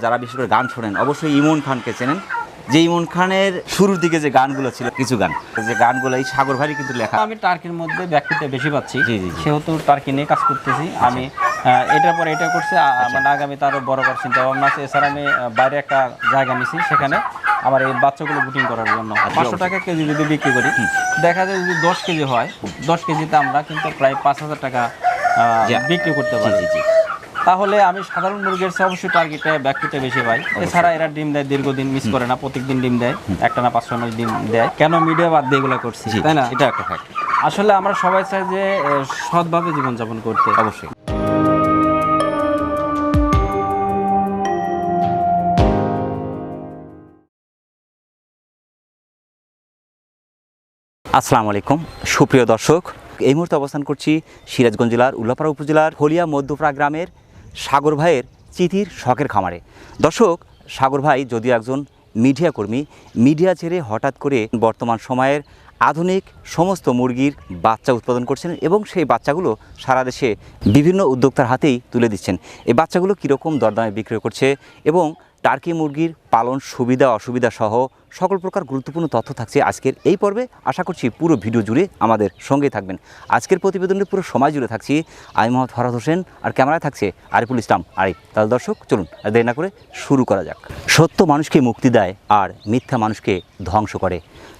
যারা বিশেষ করে গান শোনেন অবশ্যই ইমন খানকে চেনেন। যে ইমন খানের শুরুর দিকে যে গানগুলো ছিল, কিছু গান, যে গানগুলো এই সাগর ভাইয়ের কিন্তু লেখা। আমি টার্কির মধ্যে ব্যক্তিটা বেশি পাচ্ছি, জি জি জি। সেহেতু টার্কি নিয়ে কাজ করতেছি আমি। এটার পরে এটা করছি, মানে আগামী তারও বড় করার চিন্তা ভাবনা আছে। এছাড়া আমি বাইরে একটা জায়গা নিছি, সেখানে আমার এই বাচ্চাগুলো বুকিং করার জন্য 500 টাকা কেজি যদি বিক্রি করি, দেখা যায় যদি 10 কেজি হয়, 10 কেজিতে আমরা কিন্তু প্রায় 5000 টাকা বিক্রি করতে পারি। তাহলে আমি সাধারণ মুরগির চেয়ে অবশ্যই টার্গেটে ব্যক্তিটা বেশি পাই। এছাড়া এরা ডিম দেয়, দীর্ঘদিন মিস করে না, প্রত্যেকদিন ডিম দেয়, একটা না 500 ডিম দেয়। কেন মিডিয়া বাদ দিয়ে এগুলো করছি, তাই না? এটা একটা ফ্যাক্ট। আসলে আমরা সবাই চাই যে সৎভাবে জীবনযাপন করতে। অবশ্যই। আসসালামু আলাইকুম সুপ্রিয় দর্শক, এই মুহূর্তে অবস্থান করছি সিরাজগঞ্জ জেলার উল্লাপাড়া উপজেলার হলিয়া মধ্যপাড়া গ্রামের সাগর ভাইয়ের চিতির শখের খামারে। দর্শক, সাগর ভাই যদিও একজন মিডিয়া কর্মী, মিডিয়া ছেড়ে হঠাৎ করে বর্তমান সময়ের আধুনিক সমস্ত মুরগির বাচ্চা উৎপাদন করছেন এবং সেই বাচ্চাগুলো সারা দেশে বিভিন্ন উদ্যোক্তার হাতেই তুলে দিচ্ছেন। এই বাচ্চাগুলো কীরকম দরদামে বিক্রয় করছে এবং টার্কি মুরগির পালন সুবিধা অসুবিধা সহ সকল প্রকার গুরুত্বপূর্ণ তথ্য থাকছে আজকের এই পর্বে। আশা করছি পুরো ভিডিও জুড়ে আমাদের সঙ্গেই থাকবেন। আজকের প্রতিবেদনের পুরো সময় জুড়ে থাকছি আমি মোহাম্মদ ফরহাদ হোসেন, আর ক্যামেরায় থাকছে আরিফুল ইসলাম আরিফ। তাহলে দর্শক চলুন আর দেরি না করে শুরু করা যাক। সত্য মানুষকে মুক্তি দেয় আর মিথ্যা মানুষকে ধ্বংস করে।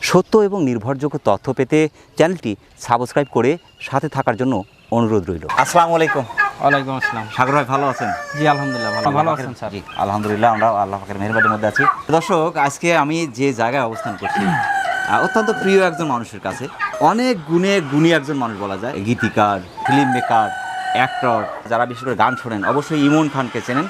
সত্য এবং নির্ভরযোগ্য তথ্য পেতে চ্যানেলটি সাবস্ক্রাইব করে সাথে থাকার জন্য অনুরোধ রইল। আসসালামু আলাইকুম। ওয়ালাইকুম আসসালাম। সাগর ভাই ভালো আছেন? জি আলহামদুলিল্লাহ ভালো আছেন স্যার? জি আলহামদুলিল্লাহ, আমরা আল্লাহ পাকের মেহেরবানির মধ্যে আছি। দর্শক, আজকে আমি যে জায়গায় অবস্থান করছি অত্যন্ত প্রিয় একজন মানুষের কাছে। অনেক গুণী একজন মানুষ বলা যায়, গীতিকার, ফিল্ম মেকার, অ্যাক্টর। যারা বিশেষ করে গান শোনেন অবশ্যই ইমন খানকে চেনেন।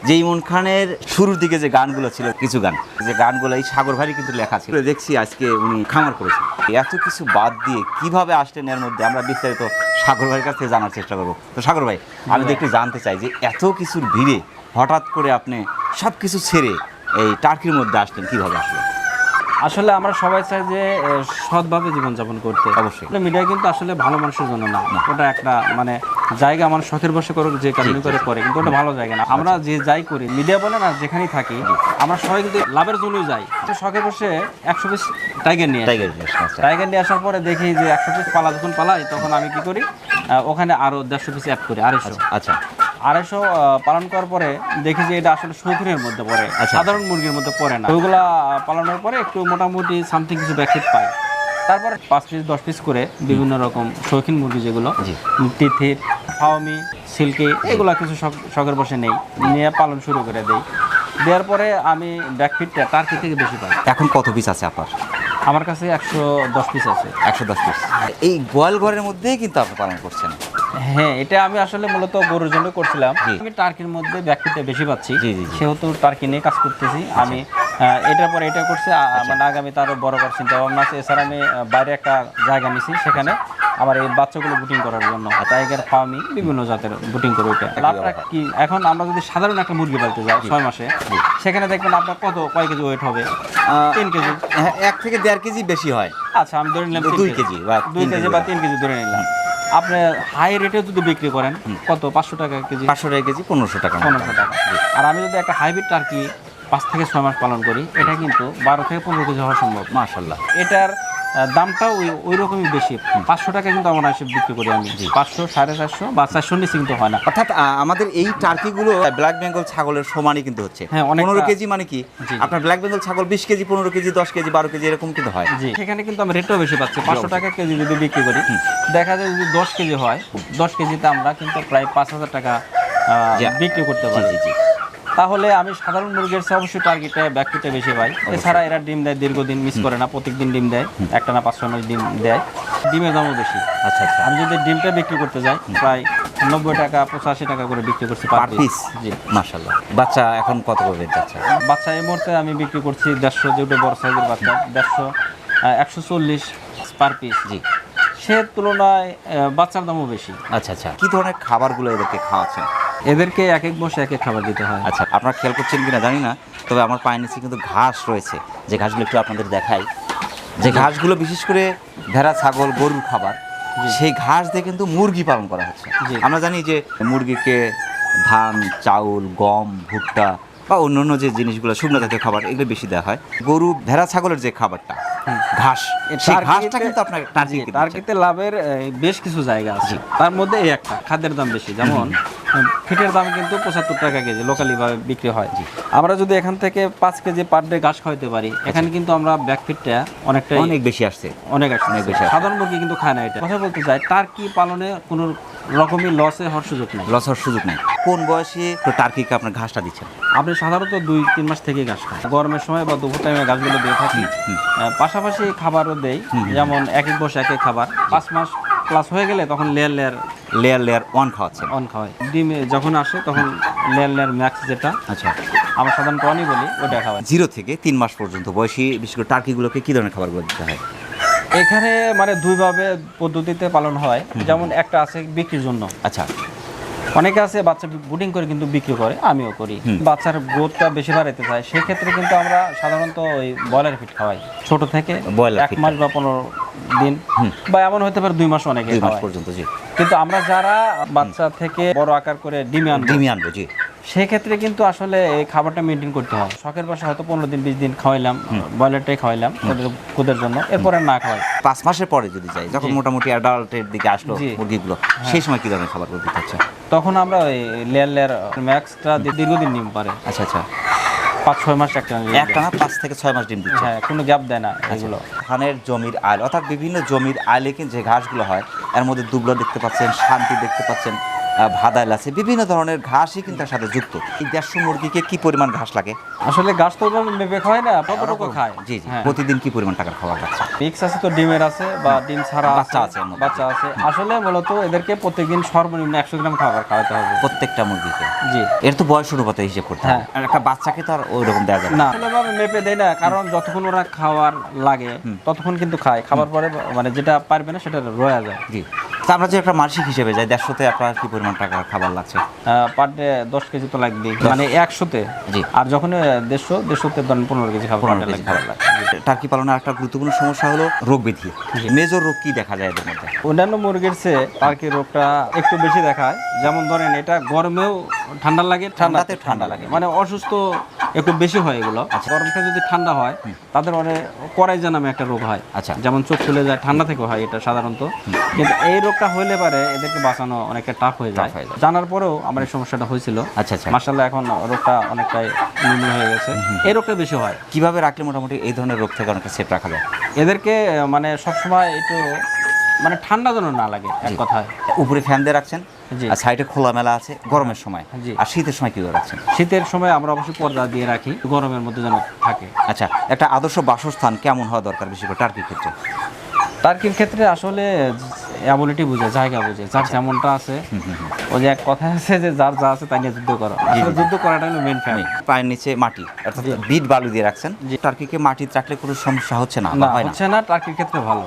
যে ইমন খানের শুরুর দিকে যে গানগুলো ছিল, কিছু গান, যে গানগুলো এই সাগর ভাইয়ের কিন্তু লেখা ছিল। দেখছি আজকে উনি খামার করেছেন। এত কিছু বাদ দিয়ে কিভাবে আসলেন এর মধ্যে, আমরা বিস্তারিত সাগর ভাইয়ের কাছ থেকে জানার চেষ্টা করবো। তো সাগর ভাই, আমি তো একটু জানতে চাই যে এত কিছুর ভিড়ে হঠাৎ করে আপনি সব কিছু ছেড়ে এই টার্কির মধ্যে আসলেন, কিভাবে আসলেন? আসলে আমরা সবাই চাই যে সৎভাবে জীবনযাপন করতে। অবশ্যই। মিডিয়া কিন্তু আসলে ভালো মানুষের জন্য না, ওটা একটা মানে জায়গা, আমার শখের বসে করুক, যে কারণে করে, কিন্তু ওটা ভালো জায়গা না। আমরা যে যাই করি, মিডিয়া বলে না, যেখানেই থাকি আমরা সবাই কিন্তু লাভের জন্যই যাই। তো শখের বসে 100 পিস টাইগার নিয়ে আসার পরে দেখি যে 100 পিস যখন পালাই, তখন আমি কি করি, ওখানে আরো 150 পিস অ্যাড করি, 250। আচ্ছা, 250 পালন করার পরে দেখি যে এটা আসলে শৌখিনের মধ্যে পড়ে, সাধারণ মুরগির মধ্যে পড়ে না। ওইগুলা পালনের পরে একটু মোটামুটি সামথিং কিছু ব্যাকফিট পাই। তারপর 5 পিস 10 পিস করে বিভিন্ন রকম শৌখিন মুরগি, যেগুলো তিথির, ফাওমি, সিল্কি, এগুলা কিছু শখের বসে নিয়ে পালন শুরু করে দেই। দেওয়ার পরে আমি ব্যাকফিটটা টার্কি থেকে বেশি পাই। এখন কত পিস আছে আপনার? আমার কাছে 110 পিস আছে। 110 পিস। এই গোয়াল ঘরের মধ্যেই কিন্তু আপনি পালন করছেন? হ্যাঁ, এটা আমি আসলে মূলত গরুর জন্য করছিলাম। আমি টার্কির মধ্যে ব্যক্তিটা বেশি পাচ্ছি, সেহেতু টার্কি নিয়ে কাজ করতেছি আমি। এটার পরে এটা করছি, মানে আগামী তারও বড় করার চিন্তা ভাবনা আছে। এছাড়া আমি বাইরে একটা জায়গা নিছি, সেখানে আমার এই বাচ্চাগুলো বুটিং করার জন্য টাইগার, ফার্মি, বিভিন্ন জাতের বুটিং করে। ওইটা লাভটা কি, এখন আমরা যদি সাধারণ একটা মুরগি পালতে যাই 6 মাসে, সেখানে দেখবেন আপনার কয় কেজি ওয়েট হবে? 3 কেজি। 1 থেকে 1.5 কেজি বেশি হয়। আচ্ছা, আমি ধরে নিলাম 2 কেজি বা 3 কেজি ধরে নিলাম। আপনি হাই রেটে যদি বিক্রি করেন, কত? 500 টাকা কেজি। 500 টাকা কেজি, 1500 টাকা। আর আমি যদি একটা হাইব্রিড টার্কি 5 থেকে 6 মাস পালন করি, এটা কিন্তু 12 থেকে 15 কেজি হওয়া সম্ভব। মাশাআল্লাহ। এটার দামটাও ওই রকমই বেশি। 500 টাকা কিন্তু আমরা এসে বিক্রি করি আমি। 500, 450 বা 400 নিচে কিন্তু হয় না। অর্থাৎ আমাদের এই টার্কিগুলো ব্ল্যাক বেঙ্গল ছাগলের সমানই কিন্তু হচ্ছে। হ্যাঁ, 15 কেজি মানে কি, আপনার ব্ল্যাক বেঙ্গল ছাগল 20 কেজি, 15 কেজি, 10 কেজি, 12 কেজি এরকম কিন্তু হয়। সেখানে কিন্তু আমি রেটটাও বেশি পাচ্ছি। 500 টাকা কেজি যদি বিক্রি করি, দেখা যায় যদি 10 কেজি হয়, 10 কেজিতে আমরা কিন্তু প্রায় 5000 টাকা বিক্রি করতে পারি। তাহলে আমি সাধারণ মুরগির চেয়ে অবশ্যই টার্গেটে ব্যক্তিটা বেশি পাই। এছাড়া এরা ডিম দেয়, দীর্ঘদিন মিস করে না, প্রত্যেকদিন ডিম দেয়, একটা না 500 ডিম দেয়। ডিমের দামও বেশি। আচ্ছা, আমি যদি ডিমটা বিক্রি করতে যাই, প্রায় 90 টাকা 85 টাকা করে বিক্রি করছি পার পিস। জি মাশাআল্লাহ। বাচ্চা এখন কত করে যাচ্ছে? বাচ্চা এই মুহূর্তে আমি বিক্রি করছি 150, যেটা বড় সাইজের বাচ্চা 150, 140 পার পিস। জি, সে তুলনায় বাচ্চার দামও বেশি। আচ্ছা, কি ধরনের খাবারগুলো এদেরকে খাওয়াচ্ছেন? এদেরকে এক বসে এক খাবার দিতে হয়। আচ্ছা, আপনারা খেয়াল করছেন কিনা জানি না, তবে আমার পায়ের নিচে কিন্তু ঘাস রয়েছে। যে ঘাসগুলো একটু আপনাদের দেখাই, যে ঘাসগুলো বিশেষ করে ভেড়া, ছাগল, গরুর খাবার, সেই ঘাস দিয়ে কিন্তু মুরগি পালন করা হচ্ছে। আমরা জানি যে মুরগিকে ধান, চাউল, গম, ভুট্টা বা অন্যান্য যে জিনিসগুলো শুকনো জাতীয় খাবার এগুলো বেশি দেওয়া হয়। গরু ভেড়া ছাগলের যে খাবারটা ঘাস, সেই ঘাসটা কিন্তু আপনার টার্কিকে টার্কিতে লাভের বেশ কিছু জায়গা আছে, তার মধ্যে এই একটা খাদ্যের দাম বেশি। যেমন ফিটের দাম কিন্তু 75 টাকা কেজি লোকালি ভাবে বিক্রি হয়। আমরা যদি এখান থেকে 5 কেজি পার ডে ঘাস খাওয়াতে পারি, এখানে কিন্তু আমরা ব্যাক ফিটটা অনেক বেশি আসছে। অনেক বেশি। সাধারণ মুরগি কিন্তু খায় না এটা। কথা বলতে চাই, টার্কি পালনে কোনো রকমই লসে হওয়ার সুযোগ নেই। লস হওয়ার সুযোগ নেই। কোন বয়সে তো টার্কিকে আপনার ঘাসটা দিচ্ছেন? আপনি সাধারণত 2-3 মাস থেকে ঘাস খান। গরমের সময় বা দুপুর টাইমে ঘাসগুলো দিয়ে থাকি। পাশাপাশি খাবারও দেই, যেমন এক এক বয়সে এক এক খাবার। 5 মাস প্লাস হয়ে গেলে তখন লেয়ার ওয়ান খাওয়াচ্ছেন। অন খাওয়াই। ডিমে যখন আসে তখন লেয়ার ম্যাক্স যেটা, আচ্ছা, আমরা সাধারণত অনই বলি, ওটা খাওয়াই। 0 থেকে 3 মাস পর্যন্ত বয়সী বিশেষ করে টার্কিগুলোকে কি ধরনের খাবারগুলো দিতে হয়? এখানে মানে দুইভাবে পদ্ধতিতে পালন হয়। যেমন একটা আছে বিক্রির জন্য, আচ্ছা, অনেকে আছে বাচ্চা বুডিং করে কিন্তু বিক্রি করে, আমিও করি। বাচ্চার গ্রোথটা বেশি বাড়াতে চাই, সেক্ষেত্রে কিন্তু আমরা সাধারণত ওই ব্রয়লার ফিড খাওয়াই ছোট থেকে। 1 মাস বা 15 দিন বা এমন হতে পারে 2 মাস অনেকে 2 মাস পর্যন্ত। জি, কিন্তু আমরা যারা বাচ্চা থেকে বড় আকার করে ডিমে আনবো, জি, সেক্ষেত্রে কিন্তু আসলে এই খাবারটা মেনটেন করতে হয়। শখের বসে হয়তো 15 দিন 20 দিন খাওয়াইলাম, ব্রয়লারটাই খাওয়াইলাম ওদের জন্য, এরপরে না খাওয়াই। 5 মাসের পরে যদি যাই, যখন মোটামুটি অ্যাডাল্টের দিকে আসলো মুরগিগুলো, সেই সময় কি ধরনের খাবারগুলো দিতে হচ্ছে? তখন আমরা ওই লেয়ার ম্যাক্সটা দীর্ঘদিন ডিম পারে। আচ্ছা আচ্ছা, 5-6 মাস একটানা 5 থেকে 6 মাস ডিম দিচ্ছে। হ্যাঁ, কোনো গ্যাপ দেয় না এগুলো। ধানের জমির আইল, অর্থাৎ বিভিন্ন জমির আইলে কিন্তু যে ঘাসগুলো হয়, এর মধ্যে দুবলা দেখতে পাচ্ছেন, শান্তি দেখতে পাচ্ছেন, ভাদাইল আছে, বিভিন্ন ধরনের ঘাসই কিন্তু তার সাথে যুক্ত। এই 150 মুরগিকে কি পরিমাণ ঘাস লাগে? আসলে ঘাস তো মেপে খায় না, কতটুকু খায়। জি জি, প্রতিদিন কি পরিমাণ টাকার খাবার খাচ্ছে? মিক্স আছে তো, ডিমের আছে বা ডিম ছাড়া বাচ্চা আছে। আসলে মূলত এদেরকে প্রত্যেকদিন সর্বনিম্ন 100 গ্রাম খাবার খাওয়াতে হবে প্রত্যেকটা মুরগিকে। জি, এর তো বয়স অনুপাতে হিসেব করতে হয়। আর একটা বাচ্চাকে তো আর ওই রকম দেওয়া যাবে না, আসলে মেপে দেয় না, কারণ যতক্ষণ ওরা খাওয়ার লাগে ততক্ষণ কিন্তু খায়। খাবার পরে মানে যেটা পারবে না সেটা রয়ে যায়। জি, তা আমরা যে একটা মাসিক হিসেবে যাই, 150-তে আপনার কি পরিমাণ টাকার খাবার লাগছে? পার ডে 10 কেজি তো লাগবে, মানে 100-তে। জি, আর যখন 150-তে ধরেন 15 কেজি খাবার লাগে। টার্কি পালনের একটা গুরুত্বপূর্ণ সমস্যা হলো রোগ ব্যাধি। মেজর রোগ কি দেখা যায় এদের মধ্যে? অন্যান্য মুরগির চেয়ে টার্কি রোগটা একটু বেশি দেখায়। যেমন ধরেন এটা গরমেও ঠান্ডা লাগে, ঠান্ডাতে ঠান্ডা লাগে, মানে অসুস্থ একটু বেশি হয় এগুলো। গরমটা যদি ঠান্ডা হয় তাদের অনেক করাইজা নামে একটা রোগ হয়। আচ্ছা, যেমন চোখ ফুলে যায়, ঠান্ডা থেকে হয় এটা সাধারণত। কিন্তু এই রোগটা হইলে পারে এদেরকে বাঁচানো অনেকটা টাফ হয়ে যায়। জানার পরেও আমার এই সমস্যাটা হয়েছিল। আচ্ছা আচ্ছা, মাশাআল্লাহ এখন রোগটা অনেকটাই নির্মূল হয়ে গেছে। এই রোগটা বেশি হয়। কিভাবে রাখলে মোটামুটি এই ধরনের রোগ থেকে অনেকটা সেফ রাখা যায়? এদেরকে মানে সবসময় একটু মানে ঠান্ডা যেন না লাগে, এক কথায়। উপরে ফ্যান দিয়ে রাখছেন, আর সাইডে খোলামেলা আছে গরমের সময়। আর শীতের সময় কিভাবে রাখছেন? শীতের সময় আমরা অবশ্যই পর্দা দিয়ে রাখি, গরমের মধ্যে যেন থাকে। আচ্ছা, একটা আদর্শ বাসস্থান কেমন হওয়া দরকার বিশেষ করে টার্কির ক্ষেত্রে? টার্কির ক্ষেত্রে আসলে অ্যাবিলিটি বুঝে, জায়গা বুঝে, যার যেমনটা আছে। ওই যে এক কথা আছে যে যার যা আছে তাই নিয়ে যুদ্ধ করো। আসলে যুদ্ধ করাটা হলো মেইন ফ্যামিলি। পায়ের নিচে মাটি, অর্থাৎ বিট বালু দিয়ে রাখছেন। টার্কিকে মাটি রাখলে কোনো সমস্যা হচ্ছে না? হচ্ছে না, টার্কির ক্ষেত্রে ভালো।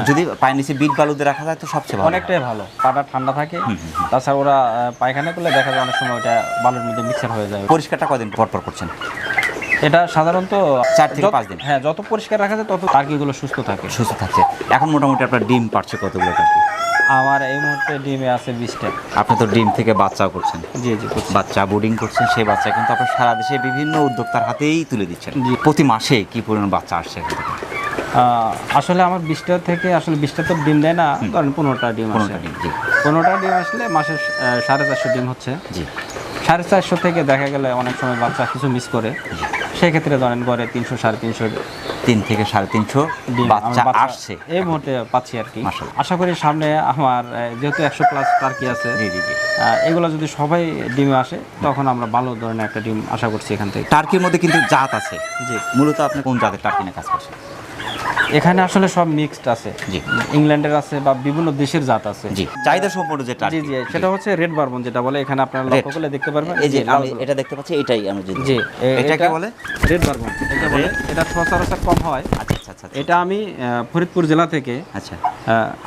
যদি পায়ের নিচে বিট বালু দিয়ে রাখা যায় তো সবচেয়ে ভালো, অনেকটাই ভালো। পাটা ঠান্ডা থাকে। তাছাড়া ওরা পায়খানা করলে দেখা যায় অনেক সময় ওটা বালুর মধ্যে মিক্সার হয়ে যায়। পরিষ্কারটা কদিন পর পর করছেন? এটা সাধারণত 4 থেকে 5 দিন। হ্যাঁ, যত পরিষ্কার রাখা যায় তত টার্কিগুলো সুস্থ থাকে। সুস্থ থাকছে। এখন মোটামুটি আপনার ডিম পারছে কতগুলো টার্কি? আমার এই মুহূর্তে ডিমে আছে 20টা। আপনি তো ডিম থেকে বাচ্চাও করছেন? জি জি, বাচ্চা ব্রিডিং করছেন, সেই বাচ্চা কিন্তু আপনার সারা দেশে বিভিন্ন উদ্যোক্তার হাতেই তুলে দিচ্ছেন। প্রতি মাসে কি পরিমাণ বাচ্চা আসছে? আসলে আমার 20টা থেকে আসলে 20টা তো ডিম দেয় না, ধরেন 15টা ডিম আসে। 15টা ডিম আসলে মাসে 450 ডিম হচ্ছে। জি, 450 থেকে দেখা গেলে অনেক সময় বাচ্চা কিছু মিস করে, সেক্ষেত্রে ধরেন গড়ে 300-350, 3 থেকে 350 বাচ্চা আসছে এই মুহূর্তে পাচ্ছি আর কি। আশা করি সামনে আমার যেহেতু 100+ টার্কি আছে, এগুলো যদি সবাই ডিমে আসে তখন আমরা ভালো ধরনের একটা ডিম আশা করছি এখান থেকে। টার্কির মধ্যে কিন্তু জাত আছে। জি, মূলত আপনি কোন জাতের টার্কি নিয়ে কাজ করছেন? এখানে আসলে সব মিক্সড আছে। জি, ইংল্যান্ডের আছে বা বিভিন্ন দেশের জাত আছে। জি, চাহিদা সম্পন্ন যে টার্কি। জি জি, সেটা হচ্ছে রেড বারবন যেটা বলে। এখানে আপনারা লক্ষ্য করলে দেখতে পারবেন, এই যে আমি এটা দেখতে পাচ্ছি, এটাই আমি যদি। জি, এটাকে বলে রেড বারবন। এটা বলে, এটা সচরাচর কম হয়। আচ্ছা আচ্ছা, এটা আমি ফরিদপুর জেলা থেকে, আচ্ছা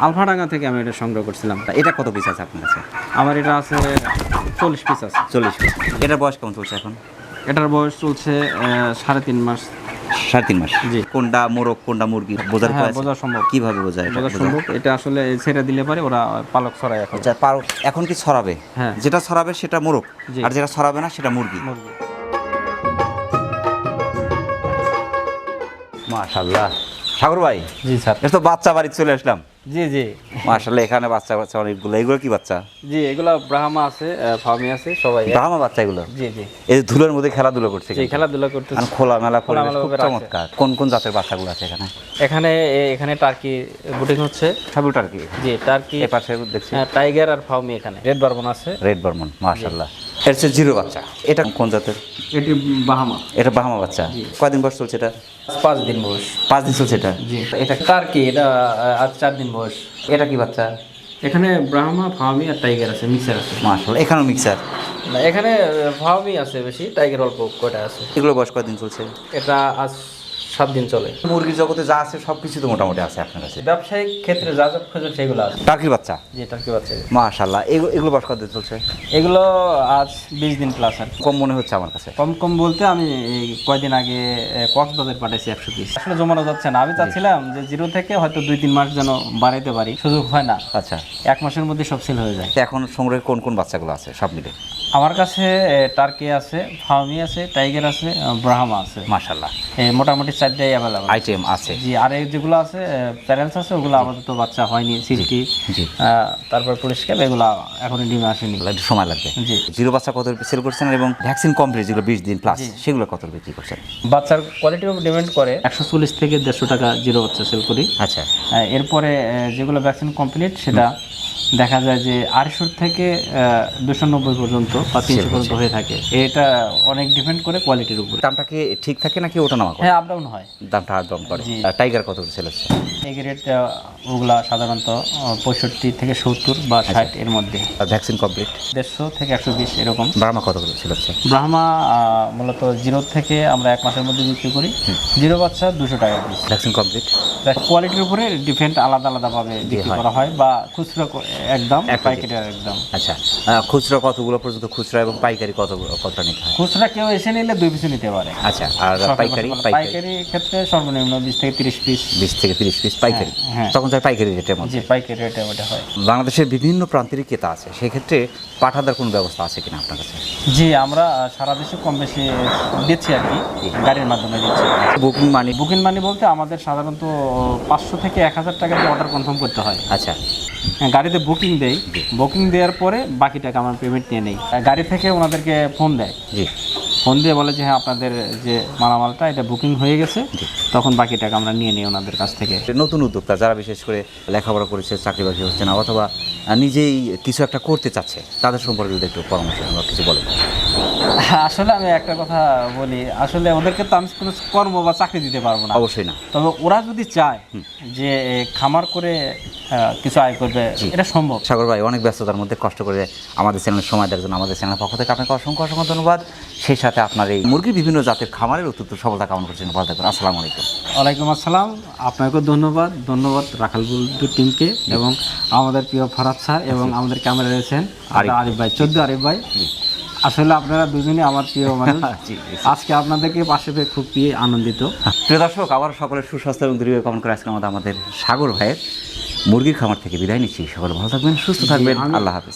আলফাডাঙ্গা থেকে আমি এটা সংগ্রহ করছিলাম। এটা কত পিস আছে আপনার কাছে? আমার এটা আছে 40 পিস আছে। 40 পিস। এটার বয়স কেমন চলছে এখন? এটার বয়স চলছে 3.5 মাস। 3.5 মাস। জি, কোনটা মোরগ কোনটা মুরগি বোঝার সম্ভব? কিভাবে বোঝা সম্ভব? এটা আসলে ছেড়ে দিলে পারে ওরা পালক ছড়ায়। এখন কি ছড়াবে? হ্যাঁ, যেটা ছড়াবে সেটা মোরগ, আর যেটা ছড়াবে না সেটা মুরগি। মাশাআল্লাহ। সাগর ভাই, জি স্যার। এটা তো বাচ্চা বাড়ি চলে আসলাম। জি জি মাশাআল্লাহ, এখানে বাচ্চা বাচ্চা অনেকগুলো। এগুলো কি বাচ্চা? জি, এগুলো ব্রাহ্মা আছে, ফার্মি আছে, সবাই। ব্রাহ্মা বাচ্চা এগুলো? জি জি এই যে ধুলোর মধ্যে খেলাধুলা করছে, জি, খেলাধুলা করতেছে। আর খোলামেলা পরিবেশ, খোলামেলা খুব ভাবে রাখছে। চমৎকার। কোন কোন জাতের বাচ্চাগুলো আছে এখানে? এখানে টার্কি বুটিং হচ্ছে। সবগুলো টার্কি? জি, টার্কি, এ পাশে দেখছি টাইগার আর ফার্মি। এখানে রেড বারবন আছে। রেড বর্মন, মাশাআল্লাহ। এর হচ্ছে জিরো বাচ্চা। এটা কোন জাতের? এটি বাহামা। এটা বাহামা বাচ্চা। কয়দিন বয়স চলছে এটা? 5 দিন বয়স। 5 দিন চলছে এটা। জি, এটা টার্কি, এটা আজ 4 দিন বয়স। এটা কি বাচ্চা? এখানে ব্রাহ্মা, ফার্মি আর টাইগার আছে, মিক্সার আছে। মাশাআল্লাহ, এখানেও মিক্সার? না, এখানে ফার্মি আছে বেশি, টাইগার অল্প কয়টা আছে। এগুলো বয়স কয়দিন চলছে? এটা আজ 7 দিন চলে। মুরগির জগতে যা আছে সব কিছু তো মোটামুটি আছে আপনার কাছে। ব্যবসায়িক ক্ষেত্রে যা যা খোঁজেন সেগুলো আছে। টার্কির বাচ্চা? জি, টার্কি বাচ্চা। মাশাআল্লাহ, এগুলো বয়স কতদিন চলছে? এগুলো আজ 20 দিন প্লাস। আর কম মনে হচ্ছে আমার কাছে। কম কম বলতে আমি এই কয়দিন আগে কক্সবাজার পাঠাইছি 100 পিস। আসলে জমানো যাচ্ছে না। আমি চাচ্ছিলাম যে 0 থেকে হয়তো 2-3 মাস যেন বাড়াইতে পারি, সুযোগ হয় না। আচ্ছা, 1 মাসের মধ্যে সব সেল হয়ে যায়। তো এখন সংগ্রহে কোন কোন বাচ্চাগুলো আছে সব মিলে? আমার কাছে টার্কি আছে, ফার্মি আছে, টাইগার আছে, ব্রাহ্মা আছে। মাশাআল্লাহ, মোটামুটি 4টাই অ্যাভেলেবল আইটেম আছে। জি, আর এই যেগুলো আছে প্যারেন্টস আছে, ওগুলো আপাতত বাচ্চা হয়নি। সিল্কি, জি। তারপর পুলিশ ক্যাপ, এগুলো এখনই ডিমে আসেনি। এগুলো একটু সময় লাগবে। জি। জিরো বাচ্চা কত সেল করছেন এবং ভ্যাকসিন কমপ্লিট যেগুলো 20 দিন প্লাস, সেগুলো কত বিক্রি করছেন? বাচ্চার কোয়ালিটির উপর ডিপেন্ড করে। 140 থেকে 150 টাকা জিরো বাচ্চা সেল করি। আচ্ছা, এরপরে যেগুলো ভ্যাকসিন কমপ্লিট, সেটা দেখা যায় যে 250 থেকে 290 পর্যন্ত বা 300 পর্যন্ত হয়ে থাকে। এটা অনেক ডিপেন্ড করে কোয়ালিটির উপরে। দামটা কি ঠিক থাকে নাকি ওটা নামা করে? হ্যাঁ, আপ ডাউন হয়। দামটা আপ ডাউন করে। জি। আর টাইগার কত সেল হচ্ছে? এই রেট ওগুলা সাধারণত 65 থেকে 70 বা 60 এর মধ্যে। আর ভ্যাকসিন কমপ্লিট 150 থেকে 120 এরকম। ব্রাহ্মা কত সেল হচ্ছে? ব্রাহ্মা মূলত 0 থেকে আমরা 1 মাসের মধ্যে বিক্রি করি। 0 বাচ্চা 200 টাকা পিস। ভ্যাকসিন কমপ্লিট কোয়ালিটির উপরে ডিফারেন্ট আলাদা আলাদাভাবে বিক্রি করা হয়, বা খুচরা একদম, পাইকারি একদম। আচ্ছা, খুচরা কতগুলো পর্যন্ত খুচরা এবং পাইকারি কতটা নিতে হয়? খুচরা কেউ এসে নিলে 2 পিস নিতে পারে। আচ্ছা, আর পাইকারি? পাইকারি ক্ষেত্রে সর্বনিম্ন 20 থেকে 30 পিস। 20 থেকে 30 পিস পাইকারি। হ্যাঁ। তখন যায় পাইকারি রেটের মধ্যে। জি, পাইকারি রেটে ওটা হয়। বাংলাদেশের বিভিন্ন প্রান্তেরই ক্রেতা আছে, সেক্ষেত্রে পাঠাদার কোনো ব্যবস্থা আছে কিনা আপনার কাছে? জি, আমরা সারা দেশে কম বেশি দিচ্ছি আর কি, গাড়ির মাধ্যমে দিচ্ছি। Booking money? বুকিং মানি বলতে আমাদের সাধারণত 500 থেকে 1000 টাকা দিয়ে অর্ডার কনফার্ম করতে হয়। আচ্ছা, গাড়িতে বুকিং দেই, বুকিং দেওয়ার পরে বাকি টাকা আমার পেমেন্ট নিয়ে নেই। গাড়ি থেকে ওনাদেরকে ফোন দেয়, জি। ফোন দিয়ে বলে যে হ্যাঁ, আপনাদের যে মালামালটা এটা বুকিং হয়ে গেছে, তখন বাকি টাকা আমরা নিয়ে নিই ওনাদের কাছ থেকে। নতুন উদ্যোক্তা যারা বিশেষ করে লেখাপড়া করেছে, চাকরি বাকরি হচ্ছে না, অথবা নিজেই কিছু একটা করতে চাচ্ছে, তাদের সম্পর্কে যদি একটু পরামর্শ বা কিছু বলেন। আসলে আমি একটা কথা বলি, আসলে ওদেরকে তো আমি কোনো কর্ম বা চাকরি দিতে পারবো না। অবশ্যই না। তবে ওরা যদি চায় যে খামার করে কিছু আয় করবে, এটা সম্ভব। সাগর ভাই, অনেক ব্যস্ততার মধ্যে কষ্ট করে আমাদের চ্যানেলের সময় দেওয়ার জন্য আমাদের চ্যানেলের পক্ষ থেকে আপনাকে অসংখ্য অসংখ্য ধন্যবাদ। সেই সাথে আপনার এই মুরগির বিভিন্ন জাতের খামারের অত্যন্ত সফলতা কামনা করছেন। ভালো থাকুন। আসসালামু আলাইকুম। ওয়ালাইকুম আসসালাম। আপনাকেও ধন্যবাদ রাখাল বুলটু টিমকে, এবং আমাদের প্রিয় ফরাদ স্যার, এবং আমাদের ক্যামেরা রয়েছেন আরিফ ভাই, 14 আরিফ ভাই। আসলে আপনারা দুজনই আমার প্রিয় মানুষ। আজকে আপনাদেরকে পাশে পেয়ে খুব আনন্দিত। প্রিয় দর্শক, আবার সকলের সুস্বাস্থ্য এবং দীর্ঘ কামনা করে আজকে আমাদের সাগর ভাইয়ের মুরগির খামার থেকে বিদায় নিচ্ছি। সকলে ভালো থাকবেন, সুস্থ থাকবেন। আল্লাহ হাফেজ।